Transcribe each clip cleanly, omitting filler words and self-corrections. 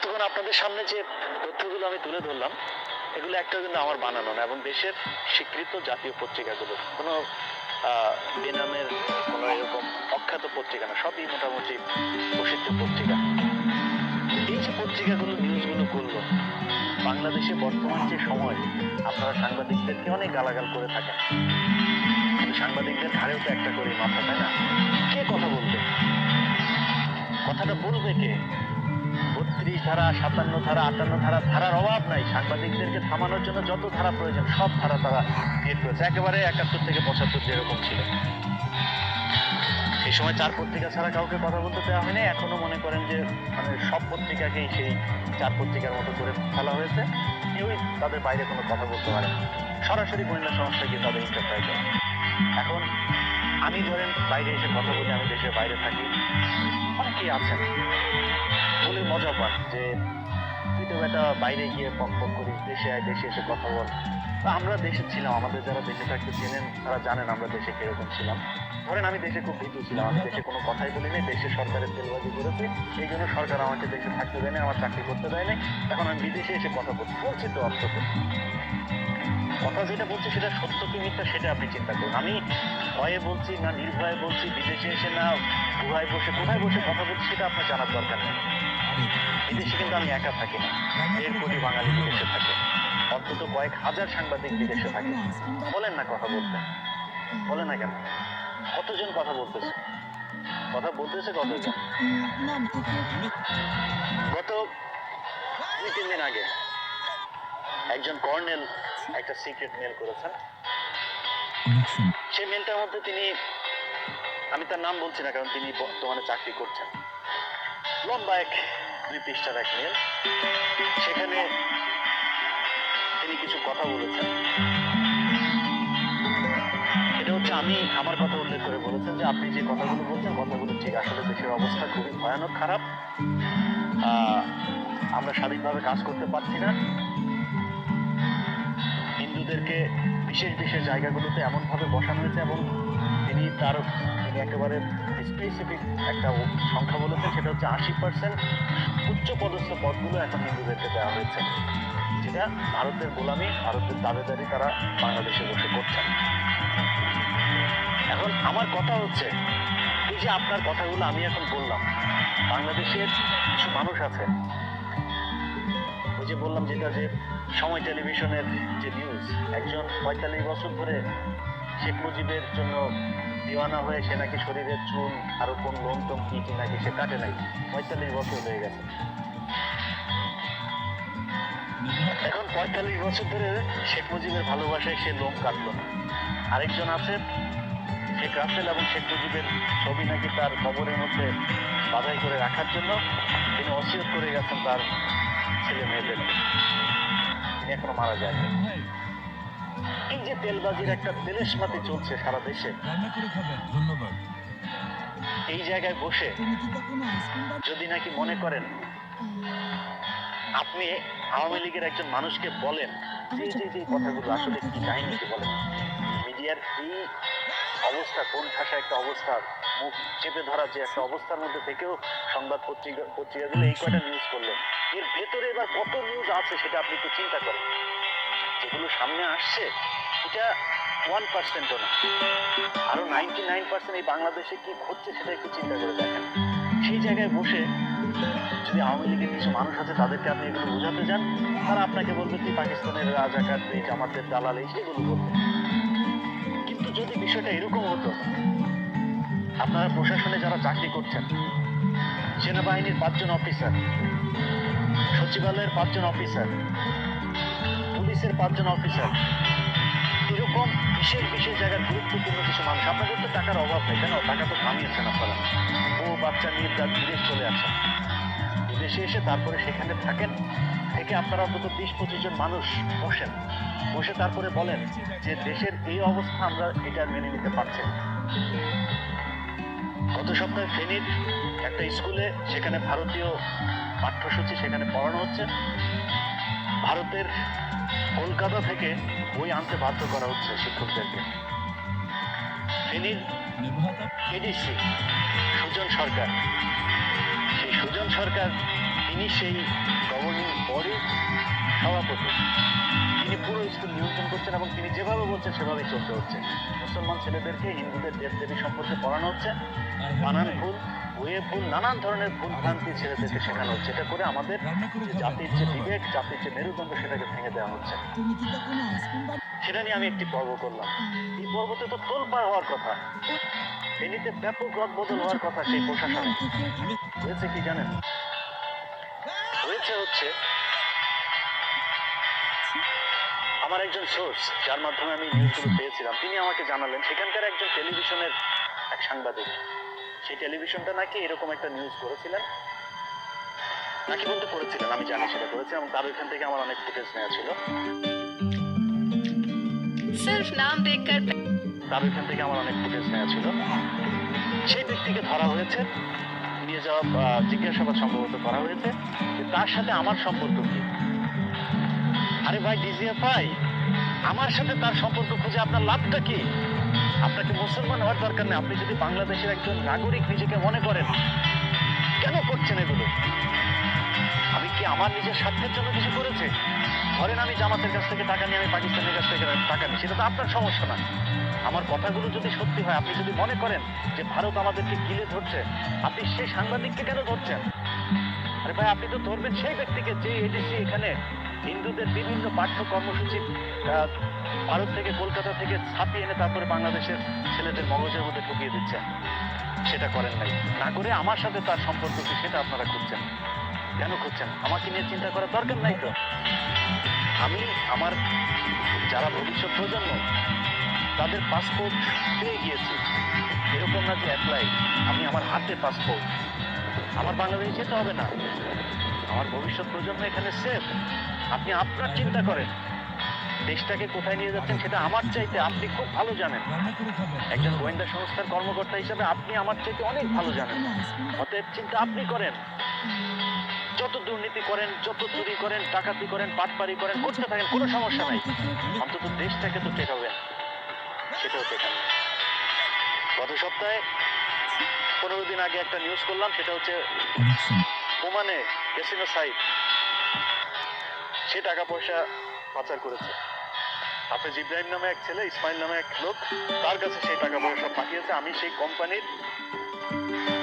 এতক্ষণ আপনাদের সামনে যে তথ্যগুলো আমি তুলে ধরলাম এগুলো একটা কিন্তু আমার বানানো না, এবং দেশের স্বীকৃত জাতীয় পত্রিকাগুলো, কোনো বেনামের কোনো এরকম অখ্যাত পত্রিকা না, সবই মোটামুটি প্রসিদ্ধ পত্রিকা। এই যে পত্রিকাগুলো নিউজগুলো করলো, বাংলাদেশে বর্তমান যে সময় আপনারা সাংবাদিকদেরকে অনেক গালাগাল করে থাকেন, কিন্তু সাংবাদিকদের ঘাড়েও তো একটা করে মাথা, তাই না? কে কথা বলবে? কথাটা বলবে কে? ৩২ ধারা, ৫৭ ধারা, ৫৮ ধারা, ধারার অভাব নাই। সাংবাদিকদেরকে থামানোর জন্য যত ধারা প্রয়োজন সব ধারা তারা ক্রিয়েট করেছে, একেবারে ৭১ থেকে ৭৫ যেরকম ছিল। এই সময় ৪ পত্রিকা ছাড়া কাউকে কথা বলতে দেওয়া হয়নি। এখনো মনে করেন যে মানে সব পত্রিকাকেই সেই ৪ পত্রিকার মতো করে ফেলা হয়েছে, কেউই তাদের বাইরে কোনো কথা বলতে পারে না। সরাসরি গোয়েন্দা সংস্থা গিয়ে তাদের ইন্টারফেয়ার করে। এখন আমি ধরেন বাইরে এসে কথা বলি, আমি দেশের বাইরে থাকি, অনেকেই আছেন বলে মজা পান যে তুই তো একটা বাইরে গিয়ে পক পক করিস, দেশে আয়, দেশে এসে কথা বল। তা আমরা দেশে ছিলাম, আমাদের যারা দেশে থাকতে চেনেন তারা জানেন আমরা দেশে কিরকম ছিলাম। ধরেন আমি দেশে খুব ভীতু ছিলাম, আমি দেশে কোনো কথাই বলিনি, দেশে সরকারের তেলবাজি করেছে, এই জন্য সরকার আমাকে দেশে থাকতে দেয়নি, আমার চাকরি করতে দেয়নি। এখন আমি বিদেশে এসে কথা বলছি তো অন্তত কথা যেটা বলছি সেটা সত্য কি মিথ্যা সেটা আপনি চিন্তা করুন। আমি ভয়ে বলছি না নির্ভয়ে বলছি, বিদেশে এসে না গুহায় বসে কোথায় বসে কথা বলছি সেটা আপনার জানার দরকার নেই। বিদেশে কিন্তু আমি একা থাকি না, ১.৫ কোটি বাঙালি বিদেশে থাকে, অন্তত কয়েক হাজার সাংবাদিক বিদেশে থাকে। বলেন না কথা বলতে, বলে না কেন? কতজন কথা বলতেছে কতজন? গত ২-৩ দিন আগে একজন কর্নেল একটা সিক্রেট মেল করেছেন। সেই মেলটার মধ্যে তিনি, আমি তার নাম বলছি না কারণ তিনি বর্তমানে চাকরি করছেন, লম্বা ২ পৃষ্ঠার এক মেল। সেখানে তিনি কিছু কথা বলেছেন, এটা হচ্ছে আমি আমার কথা উল্লেখ করে বলেছেন যে আপনি যে কথাগুলো বলছেন কথাগুলো ঠিক, আসলে দেশের অবস্থা খুবই ভয়ানক খারাপ, আমরা স্বাধীনভাবে কাজ করতে পারছি না, হিন্দুদেরকে বিশেষ বিশেষ জায়গাগুলোতে এমনভাবে বসানো হয়েছে, এবং তিনি একেবারে স্পেসিফিক একটা সংখ্যা বলেছেন, সেটা হচ্ছে ৮০% উচ্চ পদস্থ পদগুলো এখন হিন্দুদেরকে দেওয়া হয়েছে, যেটা ভারতের গোলামি, ভারতের দাবেদারি তারা বাংলাদেশে বসে করছেন। এখন আমার কথা হচ্ছে, এই যে আপনার কথাগুলো আমি এখন বললাম, বাংলাদেশের কিছু মানুষ আছে, ওই যে বললাম যেটা যে সময় টেলিভিশনের যে নিউজ, একজন ৪৫ বছর ধরে শেখ মুজিবের জন্য দিওয়ানা হয়ে সে নাকি শরীরের চুল আরো কোন লোম টোম কি নাকি সে কাটে নাই, ৪৫ বছর হয়ে গেছে। এখন ৪৫ বছর ধরে শেখ মুজিবের ভালোবাসায় সে লোম কাটলো না। আরেকজন আছে শেখ রাসেল এবং শেখ মুজিবের ছবি নাকি তার কবরের মধ্যে বাধাই করে রাখার জন্য তিনি ওসিয়ত করে গেছেন তার ছেলে মেয়েদের, তিনি এখনো মারা যায়নি। এই যে তেলবাজির একটা তেলেশমাতি চলছে সারা দেশে, এই জায়গায় বসে যদি নাকি মনে করেন আপনি আওয়ামী লীগের একজন মানুষকে বলেন যে কথাগুলো আসলে কি কাহিনী কি বলেন, মিডিয়ার এই অবস্থা, কোন ভাষা একটা অবস্থা, মুখ চেপে ধরা যে একটা অবস্থার মধ্যে থেকেও সংবাদ পত্রিকাগুলো এই কয়টা নিউজ করলে, এর ভেতরে এবার কত নিউজ আছে সেটা আপনি একটু চিন্তা করেন। যেগুলো সামনে আসছে এটা 1%ও না, আরো 99% এই বাংলাদেশে কি ঘটছে সেটা একটু চিন্তা করে দেখেন। সেই জায়গায় বসে যদি আওয়ামী লীগের কিছু মানুষ আছে তাদেরকে আপনি এগুলো বোঝাতে যান, তারা আপনাকে বলবে তুই পাকিস্তানের রাজাকার, তুই জামাতের দালাল, এই সেগুলো বলবে। কিন্তু যদি বিষয়টা এরকম হতো, আপনারা প্রশাসনে যারা চাকরি করছেন, সেনাবাহিনীর ৫ জন অফিসার, সচিবালয়ের ৫ জন অফিসার, পুলিশের ৫ জন অফিসার, এরকম বিশেষ বিশেষ জায়গার গুরুত্বপূর্ণ কিছু মানুষ, আপনাদের তো টাকার অভাব নেই, কেন? টাকা তো কামিয়েছেন আপনারা, ও বাচ্চা নিয়ে তার বিদেশ চলে আসেন, বিদেশে এসে তারপরে সেখানে থাকেন, থেকে আপনারা অন্তত ২০-২৫ জন মানুষ বসে তারপরে বলেন যে দেশের এই অবস্থা আমরা এটা মেনে নিতে পারছি না। গত সপ্তাহে ফেনীর একটা স্কুলে, সেখানে ভারতীয় পাঠ্যসূচি সেখানে পড়ানো হচ্ছে, ভারতের কলকাতা থেকে বই আনতে বাধ্য করা হচ্ছে শিক্ষকদেরকে। ফেনীর এডিসি সুজন সরকার, সেই সুজন সরকার তিনি সেই গভর্নিং বডির সভাপতি। তিনি পুরো স্কুল নিয়ন্ত্রণ করছেন এবং তিনি যেভাবে বলছেন সেভাবেই চলতে হচ্ছে। মুসলমান ছেলেদেরকে হিন্দুদের দেব দেবী সম্পর্কে পড়ানো হচ্ছে, বানান ভুল, ওয়ে ভুল, নানান ধরনের ভুল ভ্রান্তি ছেলেদেরকে শেখানো হচ্ছে। এটা করে আমাদের যে জাতির যে বিবেক, জাতির যে মেরুদণ্ড, সেটাকে ভেঙে দেওয়া হচ্ছে। সেটা নিয়ে আমি একটি পর্ব করলাম। এই পর্বতে তো তোলপাড় হওয়ার কথা, ফেনীতে ব্যাপক রদবদল হওয়ার কথা। সেই প্রশাসনে হয়েছে কি জানেন? হয়েছে হচ্ছে আমার একজন সোর্স, যার মাধ্যমে আমি নিউজগুলো পেয়েছিলাম, তিনি আমাকে জানালেন সেখানকার একজন টেলিভিশনের এক সাংবাদিক, সেই টেলিভিশনটা নাকি এরকম একটা নিউজ করেছিলেন, নাকি বলতে করেছিলেন, আমি জানি সেটা করেছে, এবং তার ওইখান থেকে আমার অনেক ফুটেজ নেওয়া ছিল। सिर्फ नाम देखकर তার ওইখান থেকে আমার অনেক ফুটেজ নেওয়া ছিল। সেই ব্যক্তিকে ধরা হয়েছে, নিয়ে যাওয়া জিজ্ঞাসাবাদ সম্ভবত করা হয়েছে যে তার সাথে আমার সম্পর্ক কি। আরে ভাই ডিজিএফআই, আমার সাথে তার সম্পর্ক খুঁজে আপনার লাভটা কি? আপনাকে মুসলমান হওয়ার দরকার নেই। আপনি যদি বাংলাদেশের একজন নাগরিক নিজেকে মনে করেন, কেন করছেন এগুলো? আমি কি আমার নিজের স্বার্থের জন্য কিছু করেছে? ধরেন আমি জামাতের কাছ থেকে টাকা নিয়ে আমি পাকিস্তানের কাছ থেকে টাকা নিই, সেটা তো আপনার সমস্যা না। আমার কথাগুলো যদি সত্যি হয়, আপনি যদি মনে করেন যে ভারত আমাদেরকে গিলে ধরছে, আপনি সেই সাংবাদিককে কেন ধরছেন? আরে ভাই, আপনি তো ধরবেন সেই ব্যক্তিকে যে এডিসি এখানে হিন্দুদের বিভিন্ন পাঠ্য কর্মসূচি ভারত থেকে, কলকাতা থেকে ছাপিয়ে এনে তারপরে বাংলাদেশের ছেলেদের মগজের মধ্যে ঢুকিয়ে দিচ্ছেন। সেটা করেন নাই। না করে আমার সাথে তার সম্পর্ক কি সেটা আপনারা খুঁজছেন। কেন খুঁজছেন? আমাকে নিয়ে চিন্তা করার দরকার নাই তো। আমি আমার যারা ভবিষ্যৎ প্রজন্ম, তাদের পাসপোর্ট পেয়ে গিয়েছি। এরকম না যে অ্যাপ্লাই, আমি আমার হাতে পাসপোর্ট, আমার বাংলাদেশে যেতে হবে না। আমার ভবিষ্যৎ প্রজন্ম এখানে সেফ। আপনি আপনার চিন্তা করেন, দেশটাকে কোথায় নিয়ে যাচ্ছেন সেটা আমার চাইতে আপনি খুব ভালো জানেন। একজন গোয়েন্দা সংস্থার কর্মকর্তা হিসেবে আপনি আমার চাইতে অনেক ভালো জানেন। অতএব চিন্তা আপনি করেন। যত দুর্নীতি করেন, যত চুরি করেন, ডাকাতি করেন, পাটপাড়ি করেন, করতে থাকেন, কোনো সমস্যা নাই। অন্তত দেশটাকে তো টেকাবেন, সেটাও টেকান। গত সপ্তাহে 15 দিন আগে একটা নিউজ করলাম, সেটা হচ্ছে ওমানে ক্যাসিনো সাইট, সে টাকা পয়সা পাচার করেছে। হাফেজ ইব্রাহিম নামে এক ছেলে, ইসমাইল নামে এক লোক, তার কাছে সেই টাকা পয়সা পাঠিয়েছে। আমি সেই কোম্পানির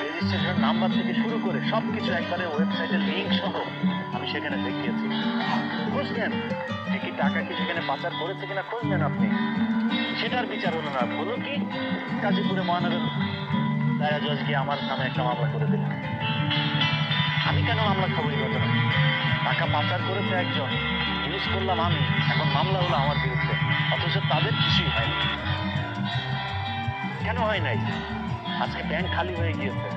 রেজিস্ট্রেশন নাম্বার থেকে শুরু করে সবকিছু একবারে ওয়েবসাইটের লিঙ্ক সহ আমি সেখানে দেখিয়েছি। খোঁজ নেন, সে কি টাকা কি সেখানে পাচার করেছে কিনা খোঁজ নেন আপনি। সেটার বিচার হলো না, হলো কি গাজীপুরে মহানগর দায়রা জজ গিয়ে আমার নামে একটা মামলা করে দিলেন। আমি কেন মামলা খাবো এই ঘটনা? টাকা পাচার করেছে একজন, ইউজ করলাম আমি, এখন মামলা হলো আমার বিরুদ্ধে, অথচ তাদের কিছুই হয়নি। কেন হয় নাই? আজকে ব্যাংক খালি হয়ে গিয়েছে,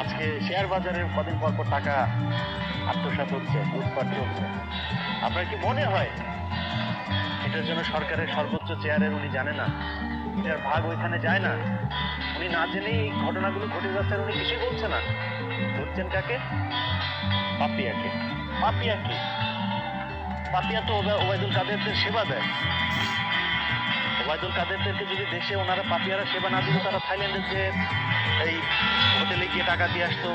আজকে শেয়ার বাজারের কদিন পর পর টাকা আত্মসাৎ হচ্ছে, লুটপাট চলছে। আপনার কি মনে হয় এটার জন্য সরকারের সর্বোচ্চ চেয়ারের উনি জানে না? এটার ভাগ ওইখানে যায় না? উনি না জেনেই এই ঘটনাগুলো ঘটে যাচ্ছে, উনি কিছুই বলছে না। ধরছেন কাকে? পাপিয়াকে। পাপিয়া কি? পাপিয়া তো ওবায়দুল কাদেরদের সেবা দেয়। ওবায়দুল কাদেরদেরকে যদি দেশে ওনারা পাপিয়ারা সেবা না দিত, তারা থাইল্যান্ডের যে এই হোটেলে গিয়ে টাকা দিয়ে আসতো,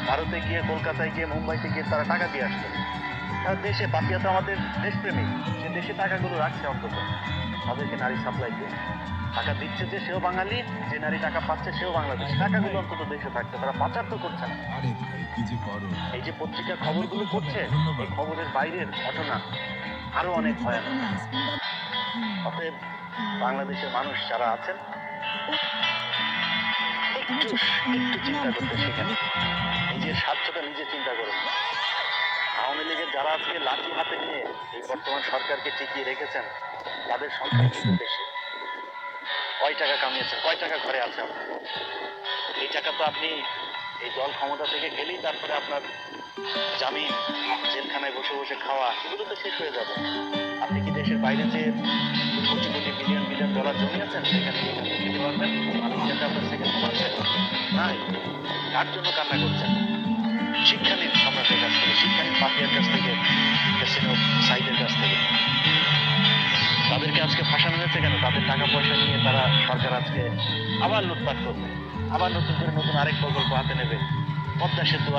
ভারতে গিয়ে, কলকাতায় গিয়ে, মুম্বাইতে গিয়ে তারা টাকা দিয়ে আসতো। তারা দেশে, পাপিয়া তো আমাদের দেশপ্রেমিক, সে দেশে টাকাগুলো রাখছে, অন্তত তাদেরকে নারী সাপ্লাই দিয়ে টাকা দিচ্ছে, যে সেও বাঙালি, যে নারী টাকা পাচ্ছে সেও বাংলাদেশ। টাকাগুলো অন্তত দেশে থাকছে, তারা পাচার তো করছে না। এই যে পত্রিকার খবরগুলো করছে, এই খবরের বাইরের ঘটনা আরো অনেক ভয়ানক। অতএব বাংলাদেশের মানুষ যারা আছেন, একটু চিন্তা করতে শিখেন, নিজের স্বার্থটা নিজে চিন্তা করুন। আওয়ামী লীগের যারা আজকে লাঠি হাতে নিয়ে এই বর্তমান সরকারকে টিকিয়ে রেখেছেন, তাদের সংখ্যা কিন্তু বেশি। কয় টাকা কামিয়েছেন, কয় টাকা ঘরে আছে আপনার? এই টাকা তো আপনি এই দল ক্ষমতা থেকে গেলেই তারপরে আপনার জামিন, জেলখানায় বসে বসে খাওয়া, এগুলো তো শেষ হয়ে যাবে। আপনি কি দেশের বাইরে যে crore crore billion billion dollar জমি আছেন, সেখানে খেতে পারবেন? আপনি যেটা আপনার সেখানে পাচ্ছেন নাই। কার জন্য কান্না করছেন? শিক্ষা নিন সম্রাটের কাছ থেকে, শিক্ষা নিন পাপিয়ার কাছ থেকে, ক্যাসিনো সাইটের কাছ থেকে। তাদেরকে আজকে ফাঁসানো হয়েছে কেন? তাদের টাকা পয়সা নিয়ে তারা, সরকার আজকে আবার লুটপাট করবে, আবার নতুন করে নতুন আরেক প্রকল্প হাতে নেবে। পদ্মা সেতু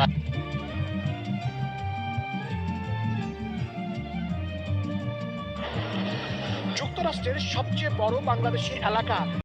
যুক্তরাষ্ট্রের সবচেয়ে বড় বাংলাদেশি এলাকা